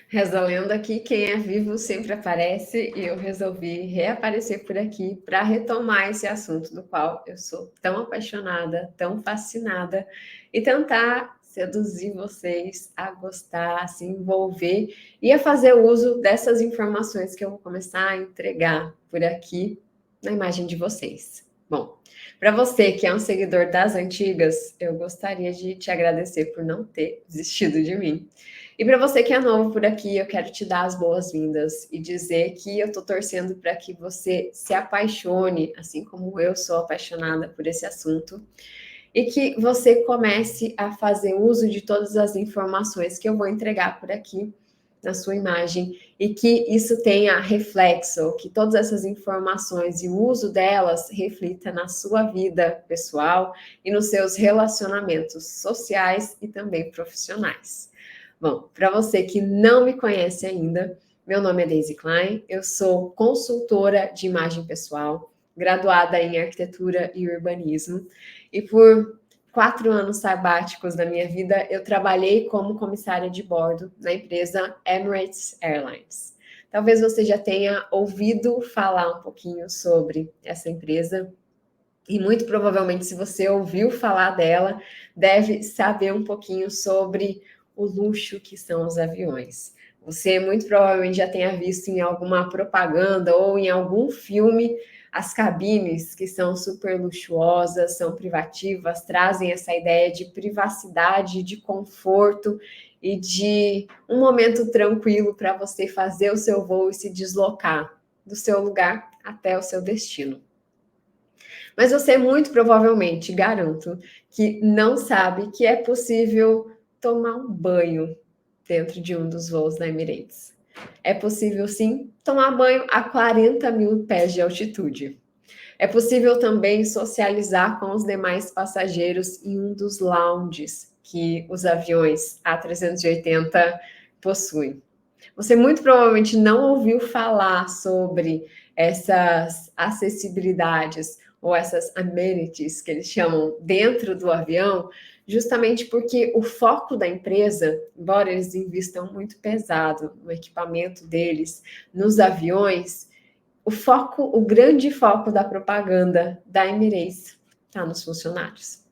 Reza a lenda que quem é vivo sempre aparece e eu resolvi reaparecer por aqui para retomar esse assunto do qual eu sou tão apaixonada, tão fascinada e tentar seduzir vocês a gostar, a se envolver e a fazer uso dessas informações que eu vou começar a entregar por aqui na imagem de vocês. Bom, para você que é um seguidor das antigas, eu gostaria de te agradecer por não ter desistido de mim. E para você que é novo por aqui, eu quero te dar as boas-vindas e dizer que eu estou torcendo para que você se apaixone, assim como eu sou apaixonada por esse assunto, e que você comece a fazer uso de todas as informações que eu vou entregar por aqui na sua imagem e que isso tenha reflexo, que todas essas informações e o uso delas reflita na sua vida pessoal e nos seus relacionamentos sociais e também profissionais. Bom, para você que não me conhece ainda, meu nome é Daisy Klein, eu sou consultora de imagem pessoal, graduada em arquitetura e urbanismo, e por 4 anos sabáticos da minha vida, eu trabalhei como comissária de bordo na empresa Emirates Airlines. Talvez você já tenha ouvido falar um pouquinho sobre essa empresa, e muito provavelmente, se você ouviu falar dela, deve saber um pouquinho sobre o luxo que são os aviões. Você muito provavelmente já tenha visto em alguma propaganda ou em algum filme as cabines que são super luxuosas, são privativas, trazem essa ideia de privacidade, de conforto e de um momento tranquilo para você fazer o seu voo e se deslocar do seu lugar até o seu destino. Mas você muito provavelmente, garanto, que não sabe que é possível tomar um banho dentro de um dos voos da Emirates. É possível, sim, tomar banho a 40 mil pés de altitude. É possível também socializar com os demais passageiros em um dos lounges que os aviões A380 possuem. Você muito provavelmente não ouviu falar sobre essas acessibilidades ou essas amenities que eles chamam dentro do avião, justamente porque o foco da empresa, embora eles investam muito pesado no equipamento deles, nos aviões, o grande foco da propaganda da Emirates está nos funcionários.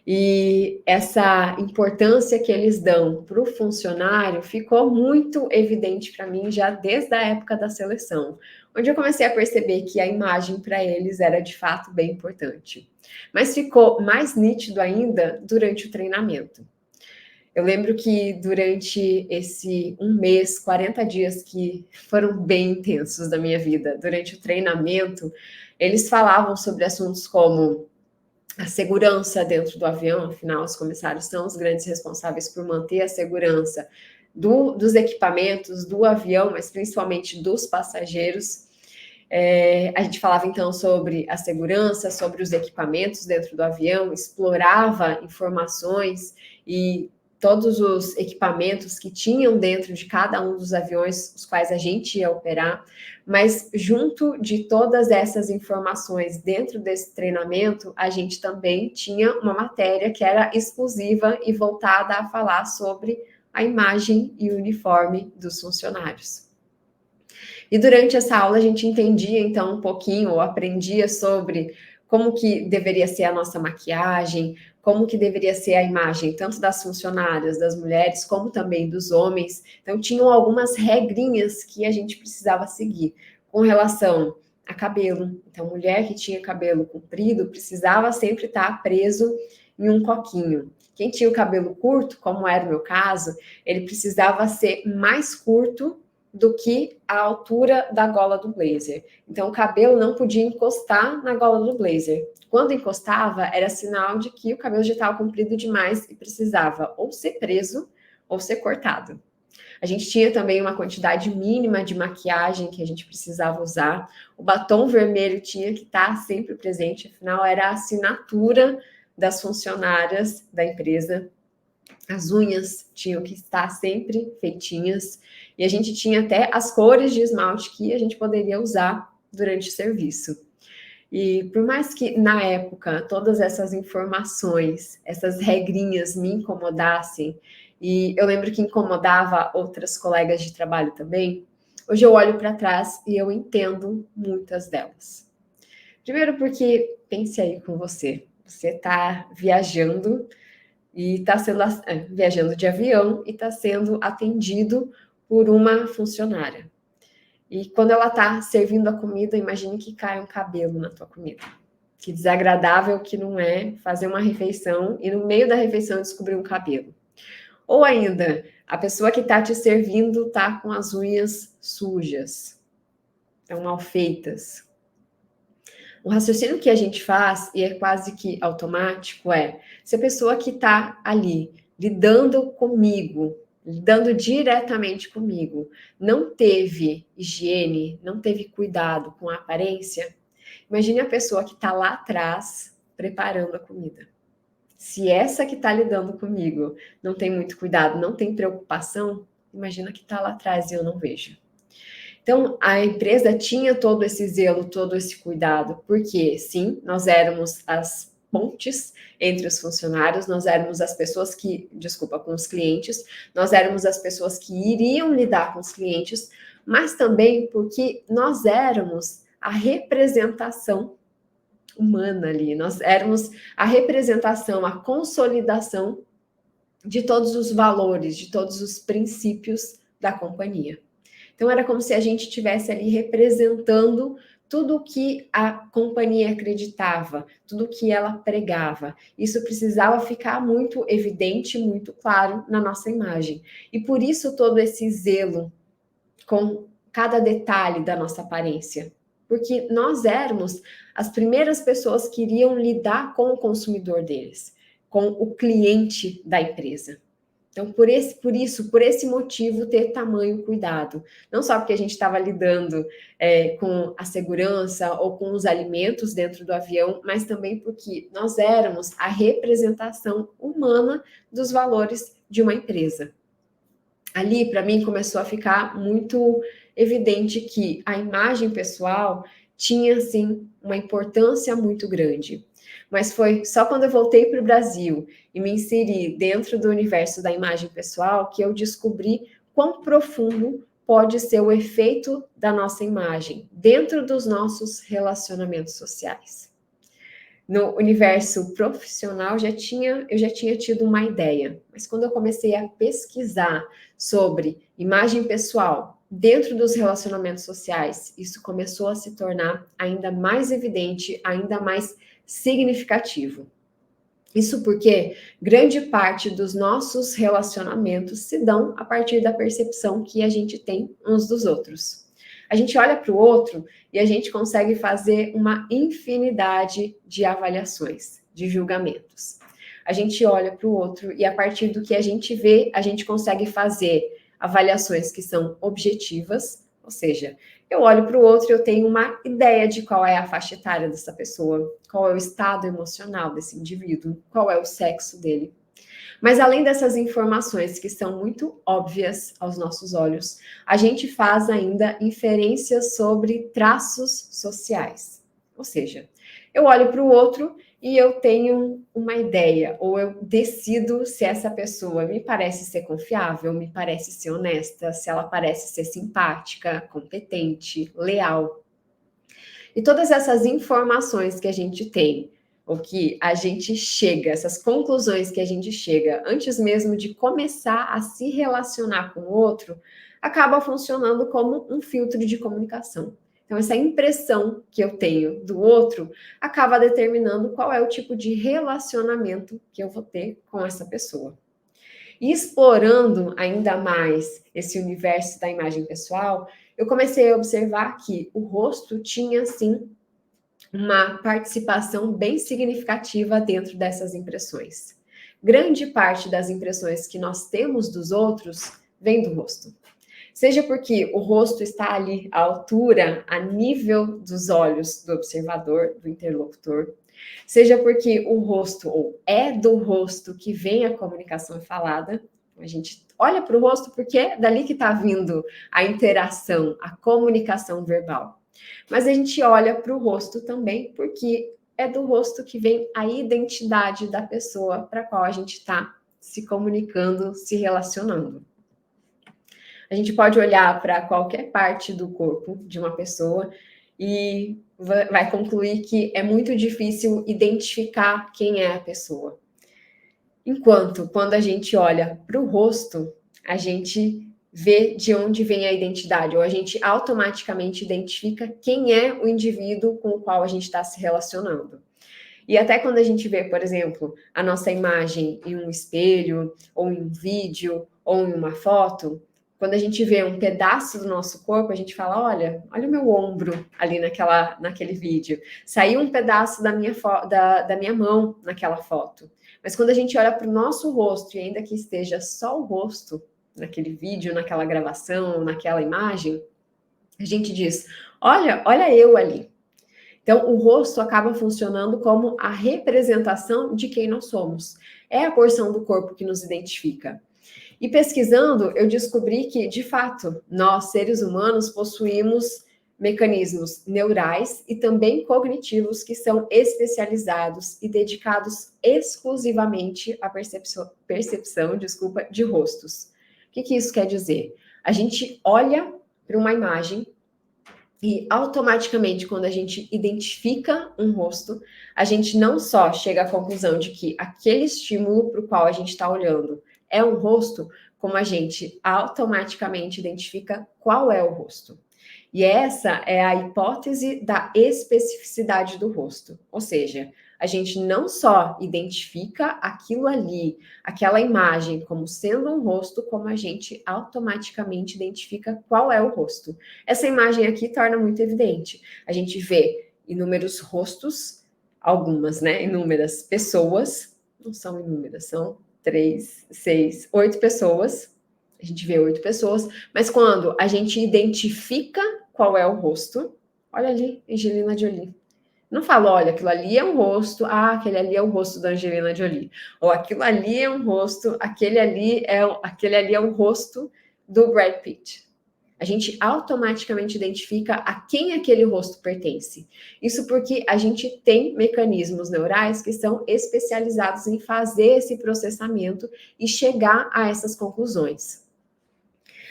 E essa importância que eles dão para o funcionário ficou muito evidente para mim já desde a época da seleção, onde eu comecei a perceber que a imagem para eles era de fato bem importante. Mas ficou mais nítido ainda durante o treinamento. Eu lembro que durante esse um mês, 40 dias que foram bem intensos da minha vida, durante o treinamento, eles falavam sobre assuntos como a segurança dentro do avião, afinal, os comissários são os grandes responsáveis por manter a segurança dos equipamentos, do avião, mas principalmente dos passageiros. A gente falava então sobre a segurança, sobre os equipamentos dentro do avião, explorava informações e todos os equipamentos que tinham dentro de cada um dos aviões, os quais a gente ia operar, mas junto de todas essas informações dentro desse treinamento, a gente também tinha uma matéria que era exclusiva e voltada a falar sobre a imagem e o uniforme dos funcionários. E durante essa aula a gente entendia então um pouquinho, ou aprendia sobre como que deveria ser a nossa maquiagem, como que deveria ser a imagem tanto das funcionárias, das mulheres, como também dos homens. Então tinham algumas regrinhas que a gente precisava seguir com relação a cabelo. Então mulher que tinha cabelo comprido precisava sempre estar preso em um coquinho. Quem tinha o cabelo curto, como era o meu caso, ele precisava ser mais curto do que a altura da gola do blazer. Então, o cabelo não podia encostar na gola do blazer. Quando encostava, era sinal de que o cabelo já estava comprido demais e precisava ou ser preso ou ser cortado. A gente tinha também uma quantidade mínima de maquiagem que a gente precisava usar. O batom vermelho tinha que estar sempre presente, afinal, era a assinatura das funcionárias da empresa. As unhas tinham que estar sempre feitinhas e a gente tinha até as cores de esmalte que a gente poderia usar durante o serviço. E por mais que na época todas essas informações, essas regrinhas me incomodassem e eu lembro que incomodava outras colegas de trabalho também, hoje eu olho para trás e eu entendo muitas delas. Primeiro porque, pense aí com você está viajando e está sendo viajando de avião e está sendo atendido por uma funcionária. E quando ela está servindo a comida, imagine que cai um cabelo na tua comida. Que desagradável que não é fazer uma refeição e no meio da refeição descobrir um cabelo. Ou ainda, a pessoa que está te servindo está com as unhas sujas, estão mal feitas. O raciocínio que a gente faz, e é quase que automático, é se a pessoa que está ali lidando comigo, lidando diretamente comigo, não teve higiene, não teve cuidado com a aparência, imagine a pessoa que está lá atrás preparando a comida. Se essa que está lidando comigo não tem muito cuidado, não tem preocupação, imagina que está lá atrás e eu não vejo. Então, a empresa tinha todo esse zelo, todo esse cuidado, porque, sim, nós éramos as pontes entre os funcionários, nós éramos as pessoas com os clientes, nós éramos as pessoas que iriam lidar com os clientes, mas também porque nós éramos a representação humana ali, nós éramos a representação, a consolidação de todos os valores, de todos os princípios da companhia. Então, era como se a gente estivesse ali representando tudo o que a companhia acreditava, tudo o que ela pregava. Isso precisava ficar muito evidente, muito claro na nossa imagem. E por isso todo esse zelo com cada detalhe da nossa aparência. Porque nós éramos as primeiras pessoas que iriam lidar com o consumidor deles, com o cliente da empresa. Então, por esse motivo, ter tamanho cuidado. Não só porque a gente estava lidando com a segurança ou com os alimentos dentro do avião, mas também porque nós éramos a representação humana dos valores de uma empresa. Ali, para mim, começou a ficar muito evidente que a imagem pessoal tinha, sim, uma importância muito grande. Mas foi só quando eu voltei para o Brasil e me inseri dentro do universo da imagem pessoal que eu descobri quão profundo pode ser o efeito da nossa imagem dentro dos nossos relacionamentos sociais. No universo profissional, eu já tinha tido uma ideia, mas quando eu comecei a pesquisar sobre imagem pessoal dentro dos relacionamentos sociais, isso começou a se tornar ainda mais evidente, ainda mais significativo. Isso porque grande parte dos nossos relacionamentos se dão a partir da percepção que a gente tem uns dos outros. A gente olha para o outro e a gente consegue fazer uma infinidade de avaliações, de julgamentos. A gente olha para o outro e a partir do que a gente vê, a gente consegue fazer avaliações que são objetivas, ou seja, eu olho para o outro e eu tenho uma ideia de qual é a faixa etária dessa pessoa, qual é o estado emocional desse indivíduo, qual é o sexo dele. Mas além dessas informações que são muito óbvias aos nossos olhos, a gente faz ainda inferências sobre traços sociais. Ou seja, eu olho para o outro e eu tenho uma ideia, ou eu decido se essa pessoa me parece ser confiável, me parece ser honesta, se ela parece ser simpática, competente, leal. E todas essas informações que a gente tem, ou que a gente chega, essas conclusões que a gente chega, antes mesmo de começar a se relacionar com o outro, acaba funcionando como um filtro de comunicação. Então, essa impressão que eu tenho do outro acaba determinando qual é o tipo de relacionamento que eu vou ter com essa pessoa. E explorando ainda mais esse universo da imagem pessoal, eu comecei a observar que o rosto tinha, sim, uma participação bem significativa dentro dessas impressões. Grande parte das impressões que nós temos dos outros vem do rosto. Seja porque o rosto está ali à altura, a nível dos olhos do observador, do interlocutor, seja porque o rosto, ou é do rosto que vem a comunicação falada, a gente olha para o rosto porque é dali que está vindo a interação, a comunicação verbal. Mas a gente olha para o rosto também porque é do rosto que vem a identidade da pessoa para a qual a gente está se comunicando, se relacionando. A gente pode olhar para qualquer parte do corpo de uma pessoa e vai concluir que é muito difícil identificar quem é a pessoa. Enquanto, quando a gente olha para o rosto, a gente vê de onde vem a identidade, ou a gente automaticamente identifica quem é o indivíduo com o qual a gente está se relacionando. E até quando a gente vê, por exemplo, a nossa imagem em um espelho, ou em um vídeo, ou em uma foto, quando a gente vê um pedaço do nosso corpo, a gente fala, olha o meu ombro ali naquele vídeo. Saiu um pedaço da minha mão naquela foto. Mas quando a gente olha para o nosso rosto, e ainda que esteja só o rosto naquele vídeo, naquela gravação, naquela imagem, a gente diz, olha eu ali. Então, o rosto acaba funcionando como a representação de quem nós somos. É a porção do corpo que nos identifica. E pesquisando, eu descobri que, de fato, nós, seres humanos, possuímos mecanismos neurais e também cognitivos que são especializados e dedicados exclusivamente à percepção de rostos. O que isso quer dizer? A gente olha para uma imagem e automaticamente, quando a gente identifica um rosto, a gente não só chega à conclusão de que aquele estímulo para o qual a gente está olhando é um rosto, como a gente automaticamente identifica qual é o rosto. E essa é a hipótese da especificidade do rosto. Ou seja, a gente não só identifica aquilo ali, aquela imagem como sendo um rosto, como a gente automaticamente identifica qual é o rosto. Essa imagem aqui torna muito evidente. A gente vê inúmeros rostos, algumas, né? Inúmeras pessoas, não são inúmeras, são 3, 6, 8 pessoas. A gente vê 8 pessoas, mas quando a gente identifica qual é o rosto, olha ali, Angelina Jolie. Não falo, olha, aquilo ali é um rosto, aquele ali é o rosto da Angelina Jolie. Ou aquilo ali é um rosto, aquele ali é um rosto do Brad Pitt. A gente automaticamente identifica a quem aquele rosto pertence. Isso porque a gente tem mecanismos neurais que são especializados em fazer esse processamento e chegar a essas conclusões.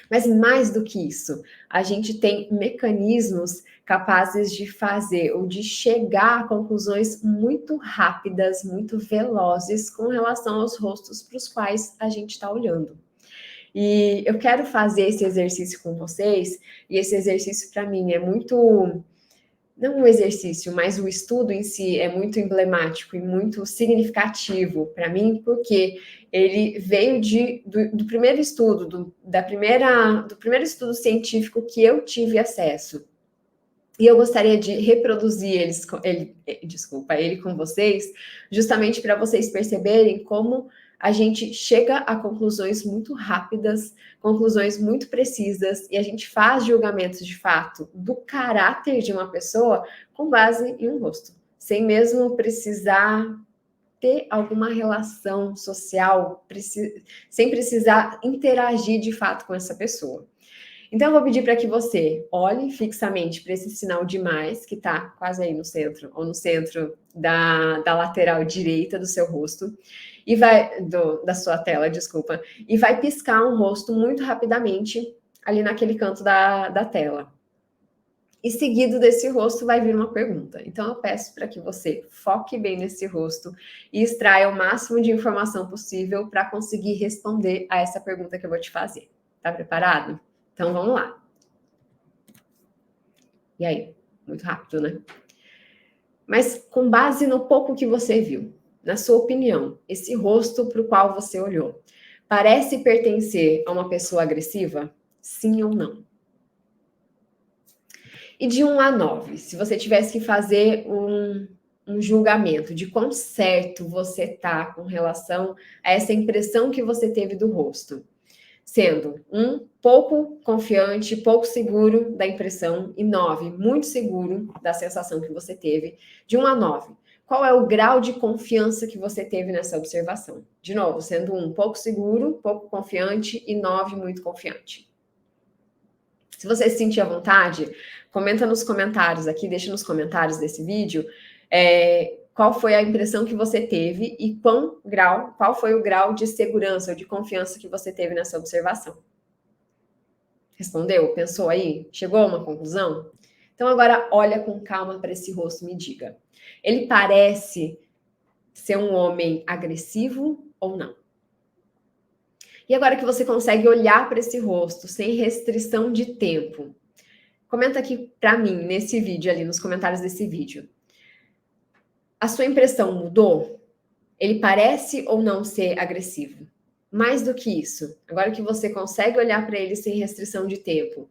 Mas mais do que isso, a gente tem mecanismos capazes de fazer ou de chegar a conclusões muito rápidas, muito velozes com relação aos rostos para os quais a gente está olhando. E eu quero fazer esse exercício com vocês, e esse exercício para mim é muito, não um exercício, mas o estudo em si é muito emblemático e muito significativo para mim, porque ele veio do primeiro estudo, do primeiro estudo científico que eu tive acesso. E eu gostaria de reproduzir ele com vocês, justamente para vocês perceberem como a gente chega a conclusões muito rápidas, conclusões muito precisas, e a gente faz julgamentos de fato do caráter de uma pessoa com base em um rosto, sem mesmo precisar ter alguma relação social, sem precisar interagir de fato com essa pessoa. Então, eu vou pedir para que você olhe fixamente para esse sinal de mais, que está quase aí no centro, ou no centro da lateral direita do seu rosto, e da sua tela, desculpa, e vai piscar um rosto muito rapidamente ali naquele canto da tela. E seguido desse rosto vai vir uma pergunta. Então, eu peço para que você foque bem nesse rosto e extraia o máximo de informação possível para conseguir responder a essa pergunta que eu vou te fazer. Tá preparado? Então, vamos lá. E aí? Muito rápido, né? Mas com base no pouco que você viu, na sua opinião, esse rosto para o qual você olhou, parece pertencer a uma pessoa agressiva? Sim ou não? E de 1 a 9, se você tivesse que fazer um julgamento de quão certo você tá com relação a essa impressão que você teve do rosto, sendo 1 pouco confiante, pouco seguro da impressão, e 9 muito seguro da sensação que você teve, de 1 a 9, qual é o grau de confiança que você teve nessa observação? De novo, sendo 1 pouco seguro, pouco confiante, e 9 muito confiante. Se você se sentir à vontade, comenta nos comentários aqui, deixa nos comentários desse vídeo, qual foi a impressão que você teve e qual foi o grau de segurança ou de confiança que você teve nessa observação. Respondeu? Pensou aí? Chegou a uma conclusão? Então agora olha com calma para esse rosto e me diga. Ele parece ser um homem agressivo ou não? E agora que você consegue olhar para esse rosto sem restrição de tempo, comenta aqui para mim nesse vídeo ali, nos comentários desse vídeo. A sua impressão mudou? Ele parece ou não ser agressivo? Mais do que isso, agora que você consegue olhar para ele sem restrição de tempo,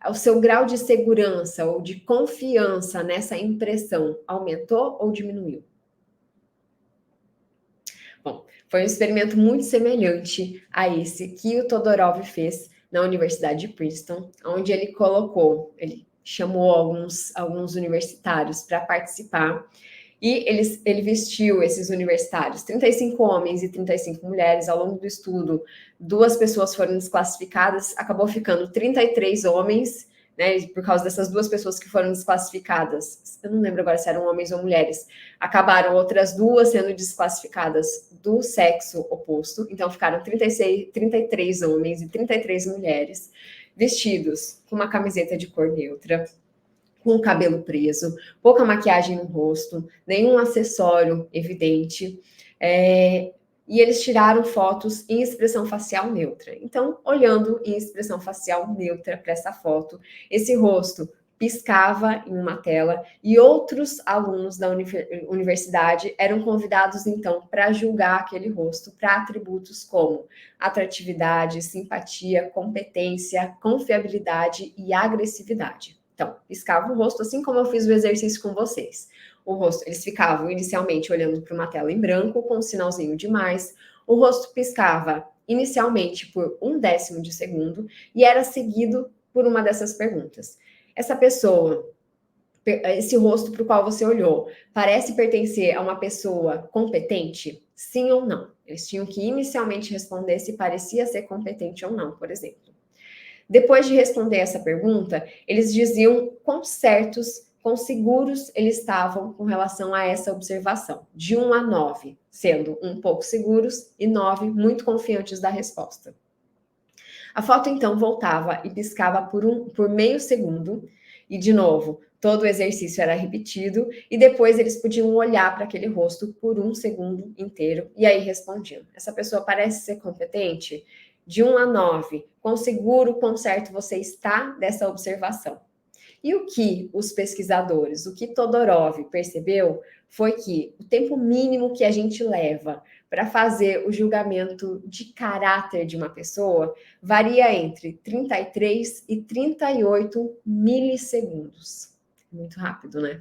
o seu grau de segurança ou de confiança nessa impressão aumentou ou diminuiu? Bom, foi um experimento muito semelhante a esse que o Todorov fez na Universidade de Princeton, onde ele chamou alguns universitários para participar. E ele vestiu esses universitários, 35 homens e 35 mulheres. Ao longo do estudo, 2 pessoas foram desclassificadas, acabou ficando 33 homens, né? E por causa dessas 2 pessoas que foram desclassificadas, eu não lembro agora se eram homens ou mulheres, acabaram outras 2 sendo desclassificadas do sexo oposto. Então ficaram 33 homens e 33 mulheres vestidos com uma camiseta de cor neutra, com o cabelo preso, pouca maquiagem no rosto, nenhum acessório evidente, e eles tiraram fotos em expressão facial neutra. Então, olhando em expressão facial neutra para essa foto, esse rosto piscava em uma tela e outros alunos da universidade eram convidados, então, para julgar aquele rosto para atributos como atratividade, simpatia, competência, confiabilidade e agressividade. Então, piscava o rosto, assim como eu fiz o exercício com vocês. O rosto, eles ficavam inicialmente olhando para uma tela em branco, com um sinalzinho de mais. O rosto piscava inicialmente por 1/10 de segundo e era seguido por uma dessas perguntas. Essa pessoa, esse rosto para o qual você olhou, parece pertencer a uma pessoa competente? Sim ou não? Eles tinham que inicialmente responder se parecia ser competente ou não, por exemplo. Depois de responder essa pergunta, eles diziam quão certos, quão seguros eles estavam com relação a essa observação, de 1 a 9, sendo 1 pouco seguros e 9 muito confiantes da resposta. A foto então voltava e piscava por meio segundo, e de novo, todo o exercício era repetido, e depois eles podiam olhar para aquele rosto por 1 segundo inteiro, e aí respondiam. Essa pessoa parece ser competente? De 1 a 9, quão seguro, quão certo você está dessa observação? E o que os pesquisadores, o que Todorov percebeu foi que o tempo mínimo que a gente leva para fazer o julgamento de caráter de uma pessoa varia entre 33 e 38 milissegundos. Muito rápido, né?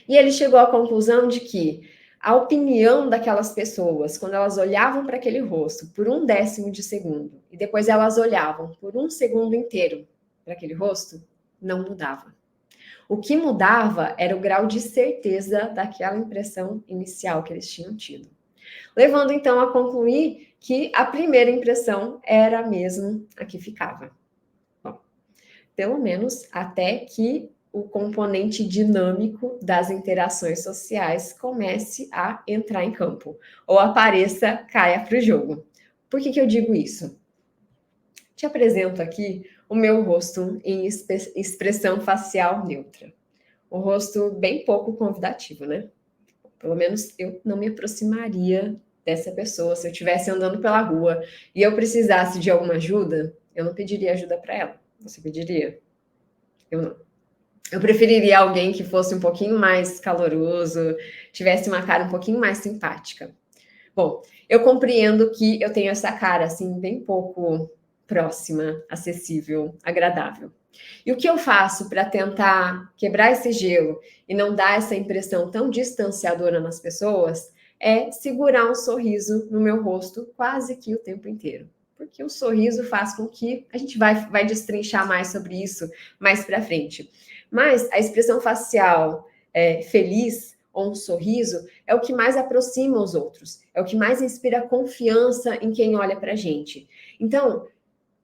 E ele chegou à conclusão de que a opinião daquelas pessoas, quando elas olhavam para aquele rosto por 1/10 de segundo e depois elas olhavam por 1 segundo inteiro para aquele rosto, não mudava. O que mudava era o grau de certeza daquela impressão inicial que eles tinham tido. Levando então a concluir que a primeira impressão era mesmo a que ficava. Bom, pelo menos até que o componente dinâmico das interações sociais comece a entrar em campo, ou apareça, caia para o jogo. Por que eu digo isso? Te apresento aqui o meu rosto em expressão facial neutra. O rosto bem pouco convidativo, né? Pelo menos eu não me aproximaria dessa pessoa. Se eu estivesse andando pela rua e eu precisasse de alguma ajuda, eu não pediria ajuda para ela. Você pediria? Eu não. Eu preferiria alguém que fosse um pouquinho mais caloroso, tivesse uma cara um pouquinho mais simpática. Bom, eu compreendo que eu tenho essa cara, assim, bem pouco próxima, acessível, agradável. E o que eu faço para tentar quebrar esse gelo e não dar essa impressão tão distanciadora nas pessoas é segurar um sorriso no meu rosto quase que o tempo inteiro. Porque o sorriso faz com que a gente vai destrinchar mais sobre isso mais para frente. Mas a expressão facial feliz ou um sorriso é o que mais aproxima os outros, é o que mais inspira confiança em quem olha para a gente. Então,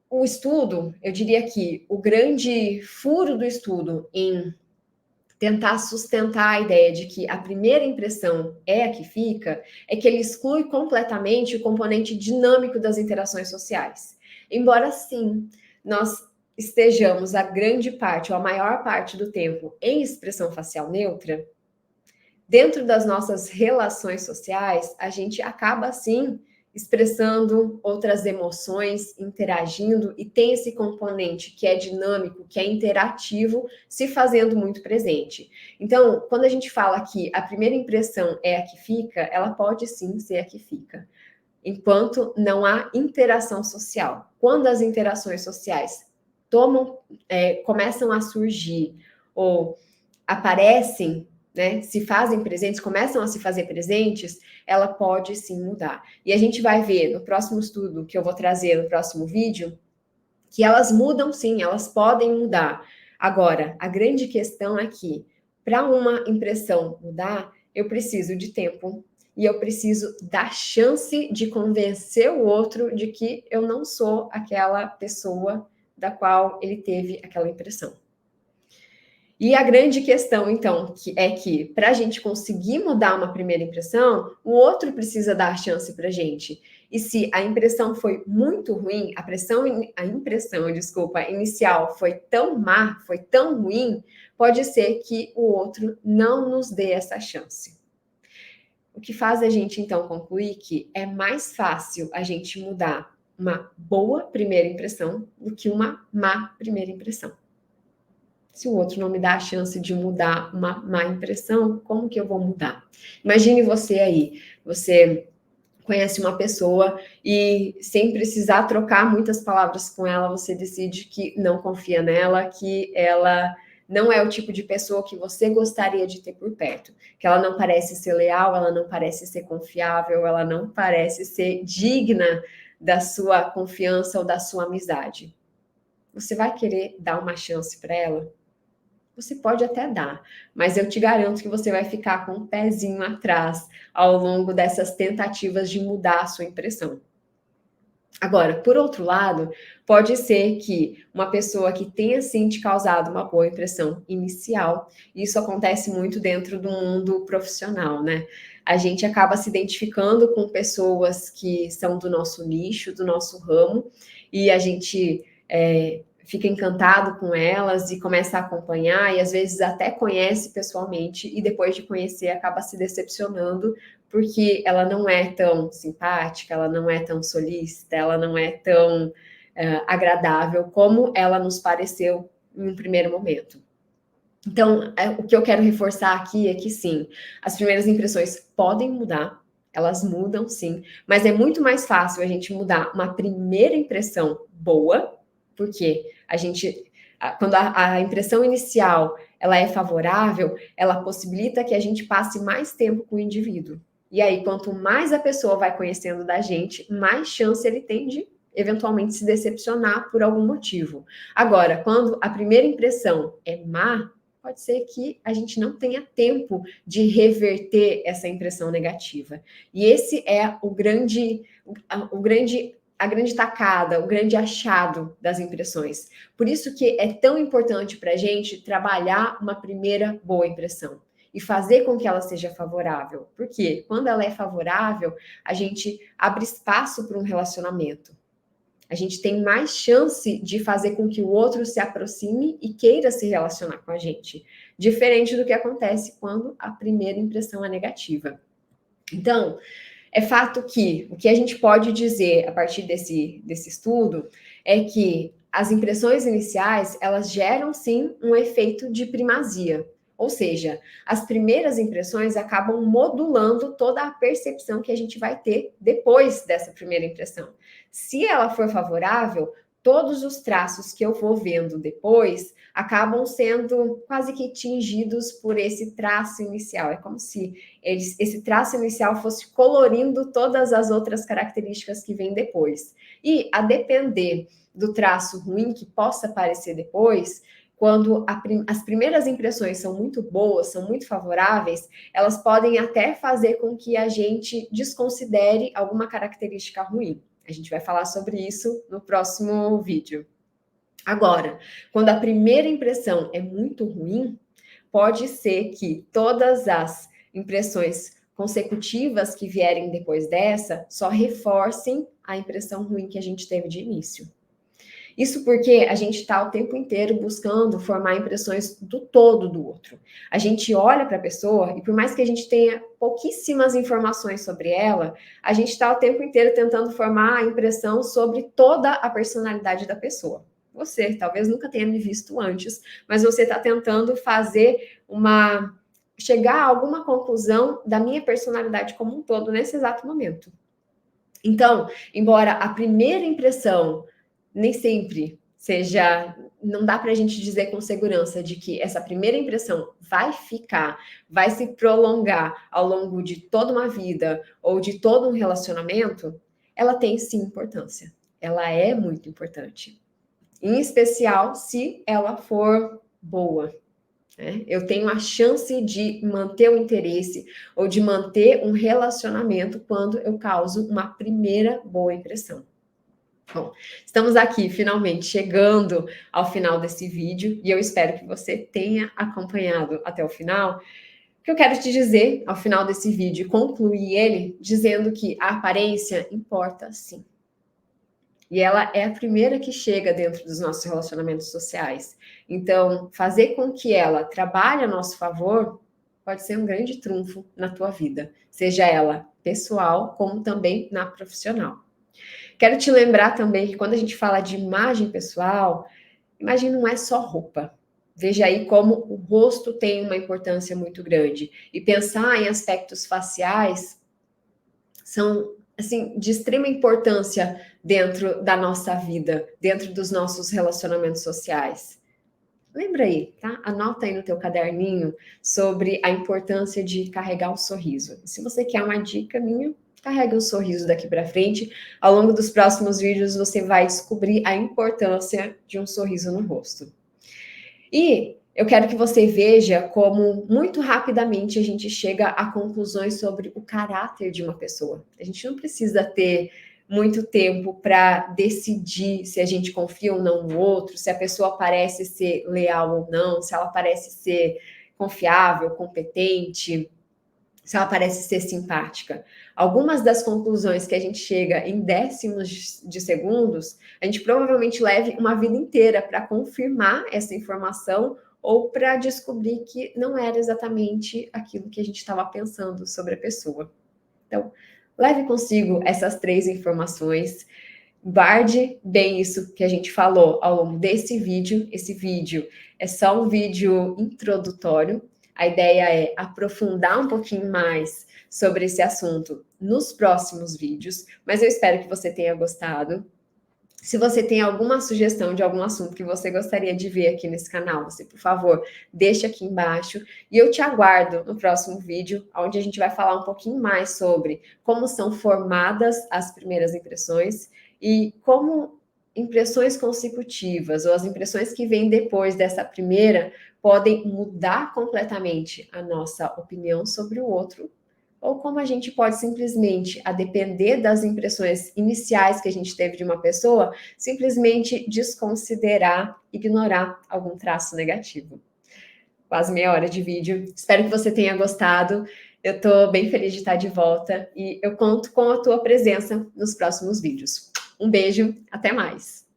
o estudo, eu diria que o grande furo do estudo em tentar sustentar a ideia de que a primeira impressão é a que fica, é que ele exclui completamente o componente dinâmico das interações sociais. Embora sim, nós estejamos a grande parte, ou a maior parte do tempo, em expressão facial neutra, dentro das nossas relações sociais, a gente acaba sim expressando outras emoções, interagindo, e tem esse componente que é dinâmico, que é interativo, se fazendo muito presente. Então, quando a gente fala que a primeira impressão é a que fica, ela pode sim ser a que fica, enquanto não há interação social. Quando as interações sociais começam a surgir ou aparecem, né, se fazem presentes, começam a se fazer presentes, ela pode sim mudar. E a gente vai ver no próximo estudo que eu vou trazer no próximo vídeo, que elas mudam sim, elas podem mudar. Agora, a grande questão é que, para uma impressão mudar, eu preciso de tempo e eu preciso da chance de convencer o outro de que eu não sou aquela pessoa da qual ele teve aquela impressão. E a grande questão, então, é que para a gente conseguir mudar uma primeira impressão, o outro precisa dar a chance para a gente. E se a impressão foi muito ruim, a impressão, desculpa, inicial foi tão má, foi tão ruim, pode ser que o outro não nos dê essa chance. O que faz a gente, então, concluir que é mais fácil a gente mudar uma boa primeira impressão do que uma má primeira impressão. Se o outro não me dá a chance de mudar uma má impressão, como que eu vou mudar? Imagine você aí, você conhece uma pessoa e sem precisar trocar muitas palavras com ela, você decide que não confia nela, que ela não é o tipo de pessoa que você gostaria de ter por perto, que ela não parece ser leal, ela não parece ser confiável, ela não parece ser digna da sua confiança ou da sua amizade. Você vai querer dar uma chance para ela? Você pode até dar, mas eu te garanto que você vai ficar com um pezinho atrás ao longo dessas tentativas de mudar a sua impressão. Agora, por outro lado, pode ser que uma pessoa que tenha sim te causado uma boa impressão inicial, isso acontece muito dentro do mundo profissional, né? A gente acaba se identificando com pessoas que são do nosso nicho, do nosso ramo, e a gente fica encantado com elas e começa a acompanhar, e às vezes até conhece pessoalmente, e depois de conhecer acaba se decepcionando porque ela não é tão simpática, ela não é tão solícita, ela não é tão agradável como ela nos pareceu em um primeiro momento. Então, o que eu quero reforçar aqui é que sim, as primeiras impressões podem mudar, elas mudam sim, mas é muito mais fácil a gente mudar uma primeira impressão boa, porque quando a impressão inicial ela é favorável, ela possibilita que a gente passe mais tempo com o indivíduo. E aí, quanto mais a pessoa vai conhecendo da gente, mais chance ele tem de eventualmente se decepcionar por algum motivo. Agora, quando a primeira impressão é má, pode ser que a gente não tenha tempo de reverter essa impressão negativa. E esse é a grande tacada, o grande achado das impressões. Por isso que é tão importante para a gente trabalhar uma primeira boa impressão e fazer com que ela seja favorável. Porque quando ela é favorável, a gente abre espaço para um relacionamento. A gente tem mais chance de fazer com que o outro se aproxime e queira se relacionar com a gente. Diferente do que acontece quando a primeira impressão é negativa. Então, é fato que o que a gente pode dizer a partir desse estudo é que as impressões iniciais, elas geram sim um efeito de primazia. Ou seja, as primeiras impressões acabam modulando toda a percepção que a gente vai ter depois dessa primeira impressão. Se ela for favorável, todos os traços que eu vou vendo depois acabam sendo quase que tingidos por esse traço inicial. É como se esse traço inicial fosse colorindo todas as outras características que vêm depois. E a depender do traço ruim que possa aparecer depois, quando as primeiras impressões são muito boas, são muito favoráveis, elas podem até fazer com que a gente desconsidere alguma característica ruim. A gente vai falar sobre isso no próximo vídeo. Agora, quando a primeira impressão é muito ruim, pode ser que todas as impressões consecutivas que vierem depois dessa só reforcem a impressão ruim que a gente teve de início. Isso porque a gente está o tempo inteiro buscando formar impressões do todo do outro. A gente olha para a pessoa e por mais que a gente tenha pouquíssimas informações sobre ela, a gente está o tempo inteiro tentando formar a impressão sobre toda a personalidade da pessoa. Você talvez nunca tenha me visto antes, mas você está tentando chegar a alguma conclusão da minha personalidade como um todo nesse exato momento. Então, embora a primeira impressão nem sempre seja, não dá para a gente dizer com segurança de que essa primeira impressão vai ficar, vai se prolongar ao longo de toda uma vida ou de todo um relacionamento, ela tem sim importância. Ela é muito importante. Em especial se ela for boa. Eu tenho a chance de manter o interesse ou de manter um relacionamento quando eu causo uma primeira boa impressão. Bom, estamos aqui finalmente chegando ao final desse vídeo e eu espero que você tenha acompanhado até o final. O que eu quero te dizer ao final desse vídeo e concluir ele dizendo que a aparência importa sim. E ela é a primeira que chega dentro dos nossos relacionamentos sociais. Então, fazer com que ela trabalhe a nosso favor pode ser um grande trunfo na tua vida, seja ela pessoal como também na profissional. Quero te lembrar também que quando a gente fala de imagem pessoal, imagem não é só roupa. Veja aí como o rosto tem uma importância muito grande. E pensar em aspectos faciais são, assim, de extrema importância dentro da nossa vida, dentro dos nossos relacionamentos sociais. Lembra aí, tá? Anota aí no teu caderninho sobre a importância de carregar o sorriso. E se você quer uma dica minha, carregue um sorriso daqui para frente. Ao longo dos próximos vídeos, você vai descobrir a importância de um sorriso no rosto. E eu quero que você veja como, muito rapidamente, a gente chega a conclusões sobre o caráter de uma pessoa. A gente não precisa ter muito tempo para decidir se a gente confia ou não no outro, se a pessoa parece ser leal ou não, se ela parece ser confiável, competente, se ela parece ser simpática. Algumas das conclusões que a gente chega em décimos de segundos, a gente provavelmente leve uma vida inteira para confirmar essa informação ou para descobrir que não era exatamente aquilo que a gente estava pensando sobre a pessoa. Então, leve consigo essas 3 informações, guarde bem isso que a gente falou ao longo desse vídeo. Esse vídeo é só um vídeo introdutório. A ideia é aprofundar um pouquinho mais sobre esse assunto nos próximos vídeos, mas eu espero que você tenha gostado. Se você tem alguma sugestão de algum assunto que você gostaria de ver aqui nesse canal, você, por favor, deixa aqui embaixo. E eu te aguardo no próximo vídeo, onde a gente vai falar um pouquinho mais sobre como são formadas as primeiras impressões e como impressões consecutivas ou as impressões que vêm depois dessa primeira podem mudar completamente a nossa opinião sobre o outro, ou como a gente pode simplesmente, a depender das impressões iniciais que a gente teve de uma pessoa, simplesmente desconsiderar, ignorar algum traço negativo. Quase meia hora de vídeo. Espero que você tenha gostado. Eu estou bem feliz de estar de volta e eu conto com a tua presença nos próximos vídeos. Um beijo, até mais!